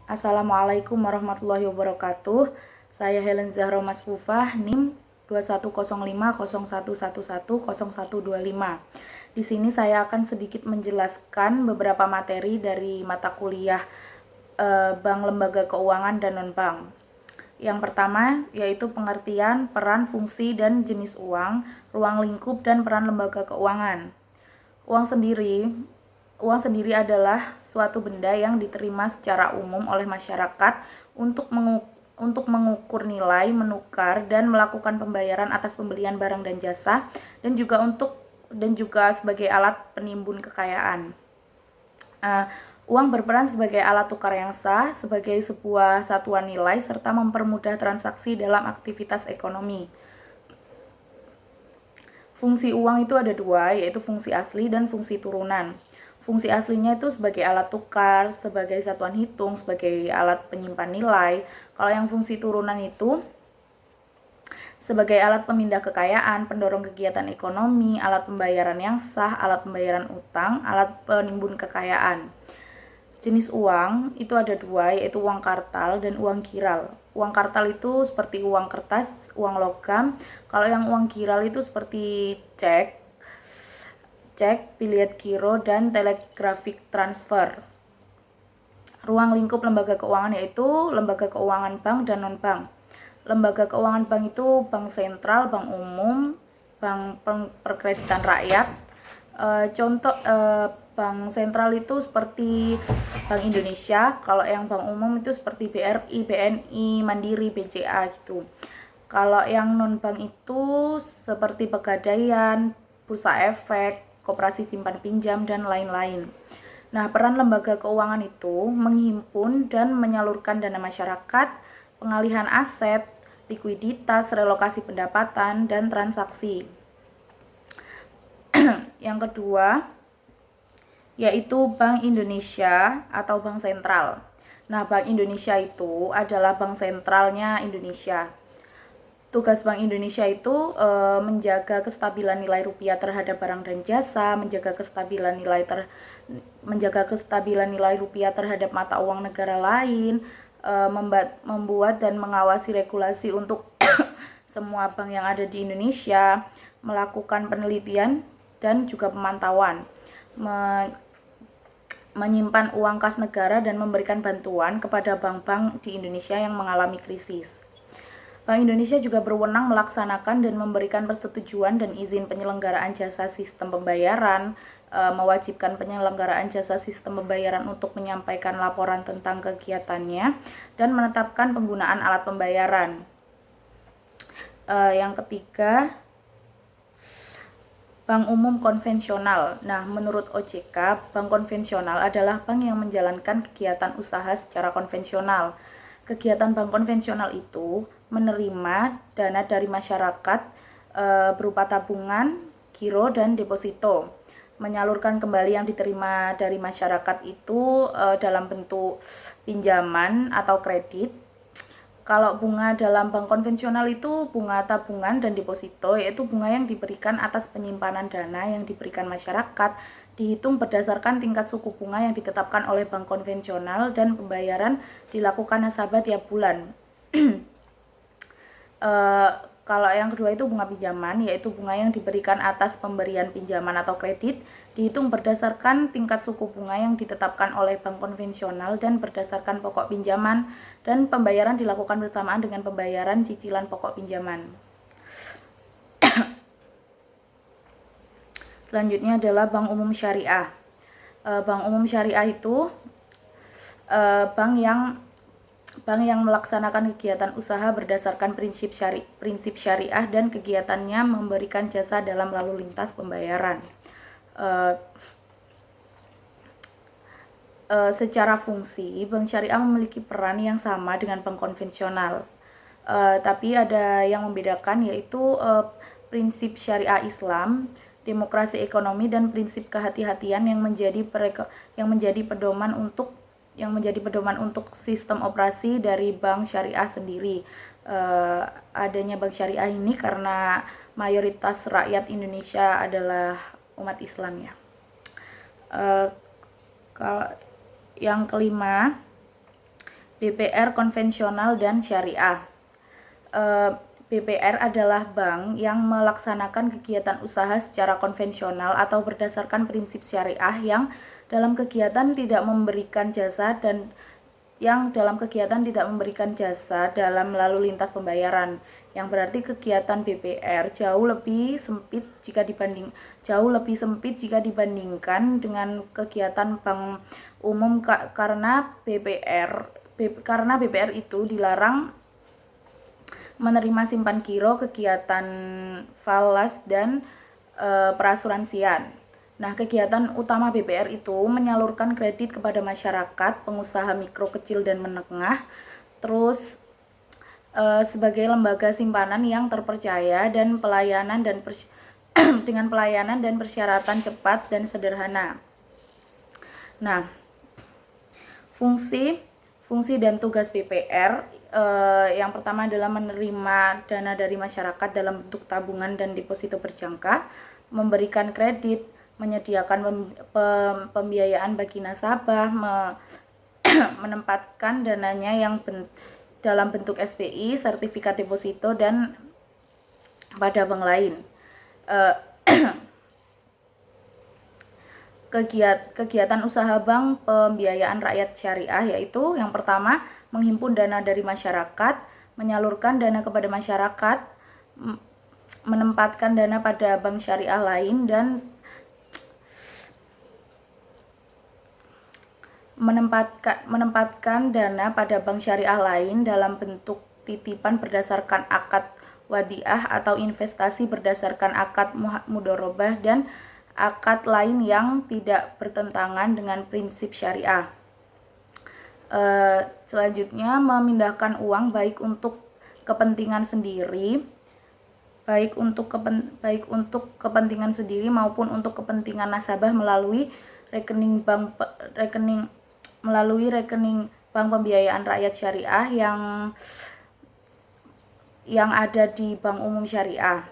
Assalamualaikum warahmatullahi wabarakatuh. Saya Helen Zahra Masfufah, NIM 210501110125. Di sini saya akan sedikit menjelaskan beberapa materi dari mata kuliah Bank, Lembaga Keuangan, dan Non-Bank. Yang pertama yaitu pengertian, peran, fungsi, dan jenis uang, ruang lingkup, dan peran lembaga keuangan. Uang sendiri adalah suatu benda yang diterima secara umum oleh masyarakat untuk mengukur nilai, menukar, dan melakukan pembayaran atas pembelian barang dan jasa, dan juga sebagai alat penimbun kekayaan. Uang berperan sebagai alat tukar yang sah, sebagai sebuah satuan nilai, serta mempermudah transaksi dalam aktivitas ekonomi. Fungsi uang itu ada dua, yaitu fungsi asli dan fungsi turunan. Fungsi aslinya itu sebagai alat tukar, sebagai satuan hitung, sebagai alat penyimpan nilai. Kalau yang fungsi turunan itu sebagai alat pemindah kekayaan, pendorong kegiatan ekonomi, alat pembayaran yang sah, alat pembayaran utang, alat penimbun kekayaan. Jenis uang itu ada dua, yaitu uang kartal dan uang kiral. Uang kartal itu seperti uang kertas, uang logam. Kalau yang uang kiral itu seperti cek, biliet giro, dan telegraphic transfer. Ruang lingkup lembaga keuangan yaitu lembaga keuangan bank dan non-bank. Lembaga keuangan bank itu bank sentral, bank umum, bank perkreditan rakyat. Bank sentral itu seperti Bank Indonesia. Kalau yang bank umum itu seperti BRI, BNI, Mandiri, BCA gitu. Kalau yang non bank itu seperti Pegadaian, Bursa Efek, Koperasi Simpan Pinjam, dan lain-lain. Nah, peran lembaga keuangan itu menghimpun dan menyalurkan dana masyarakat, pengalihan aset, likuiditas, relokasi pendapatan, dan transaksi. Yang kedua, yaitu Bank Indonesia atau Bank Sentral. Nah, Bank Indonesia itu adalah bank sentralnya Indonesia. Tugas Bank Indonesia itu menjaga kestabilan nilai rupiah terhadap barang dan jasa, menjaga kestabilan nilai rupiah terhadap mata uang negara lain, membuat dan mengawasi regulasi untuk semua bank yang ada di Indonesia, melakukan penelitian dan juga pemantauan, menyimpan uang kas negara, dan memberikan bantuan kepada bank-bank di Indonesia yang mengalami krisis. Bank Indonesia juga berwenang melaksanakan dan memberikan persetujuan dan izin penyelenggaraan jasa sistem pembayaran, mewajibkan penyelenggaraan jasa sistem pembayaran untuk menyampaikan laporan tentang kegiatannya, dan menetapkan penggunaan alat pembayaran. Yang ketiga, bank umum konvensional. Nah, menurut OJK, bank konvensional adalah bank yang menjalankan kegiatan usaha secara konvensional. Kegiatan bank konvensional itu menerima dana dari masyarakat berupa tabungan, giro, dan deposito. Menyalurkan kembali yang diterima dari masyarakat itu dalam bentuk pinjaman atau kredit. Kalau bunga dalam bank konvensional itu bunga tabungan dan deposito, yaitu bunga yang diberikan atas penyimpanan dana yang diberikan masyarakat, dihitung berdasarkan tingkat suku bunga yang ditetapkan oleh bank konvensional, dan pembayaran dilakukan nasabah tiap bulan. Kalau yang kedua itu bunga pinjaman, yaitu bunga yang diberikan atas pemberian pinjaman atau kredit, dihitung berdasarkan tingkat suku bunga yang ditetapkan oleh bank konvensional dan berdasarkan pokok pinjaman, dan pembayaran dilakukan bersamaan dengan pembayaran cicilan pokok pinjaman. Selanjutnya adalah Bank Umum Syariah. Bank Umum Syariah itu bank yang melaksanakan kegiatan usaha berdasarkan prinsip syariah, dan kegiatannya memberikan jasa dalam lalu lintas pembayaran. Secara fungsi, bank syariah memiliki peran yang sama dengan bank konvensional, tapi ada yang membedakan, yaitu prinsip syariah Islam, demokrasi ekonomi, dan prinsip kehati-hatian yang menjadi pedoman untuk sistem operasi dari bank syariah sendiri. Adanya bank syariah ini karena mayoritas rakyat Indonesia adalah umat Islam ya. Yang kelima, BPR konvensional dan syariah. BPR adalah bank yang melaksanakan kegiatan usaha secara konvensional atau berdasarkan prinsip syariah yang dalam kegiatan tidak memberikan jasa dalam lalu lintas pembayaran, yang berarti kegiatan BPR jauh lebih sempit jika dibandingkan dengan kegiatan bank umum karena BPR itu dilarang menerima simpan giro, kegiatan falas, dan perasuransian. Nah, kegiatan utama BPR itu menyalurkan kredit kepada masyarakat, pengusaha mikro, kecil, dan menengah, terus sebagai lembaga simpanan yang terpercaya dan dengan pelayanan dan persyaratan cepat dan sederhana. Nah, fungsi dan tugas BPR yang pertama adalah menerima dana dari masyarakat dalam bentuk tabungan dan deposito berjangka, memberikan kredit, menyediakan pembiayaan bagi nasabah, menempatkan dananya yang dalam bentuk SPI, sertifikat deposito, dan pada bank lain. Kegiatan usaha bank pembiayaan rakyat syariah yaitu yang pertama, menghimpun dana dari masyarakat, menyalurkan dana kepada masyarakat, menempatkan dana pada bank syariah lain, dan menempatkan dana pada bank syariah lain dalam bentuk titipan berdasarkan akad wadiah atau investasi berdasarkan akad mudharabah dan akad lain yang tidak bertentangan dengan prinsip syariah. Selanjutnya, memindahkan uang baik untuk kepentingan sendiri maupun untuk kepentingan nasabah melalui rekening bank pembiayaan rakyat syariah yang ada di bank umum syariah.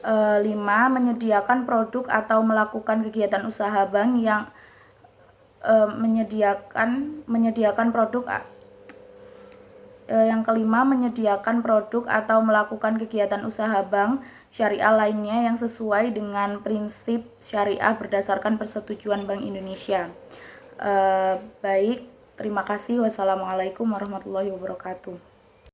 5. Menyediakan produk atau melakukan kegiatan usaha bank yang yang kelima, menyediakan produk atau melakukan kegiatan usaha bank syariah lainnya yang sesuai dengan prinsip syariah berdasarkan persetujuan Bank Indonesia. Baik, terima kasih. Wassalamualaikum warahmatullahi wabarakatuh.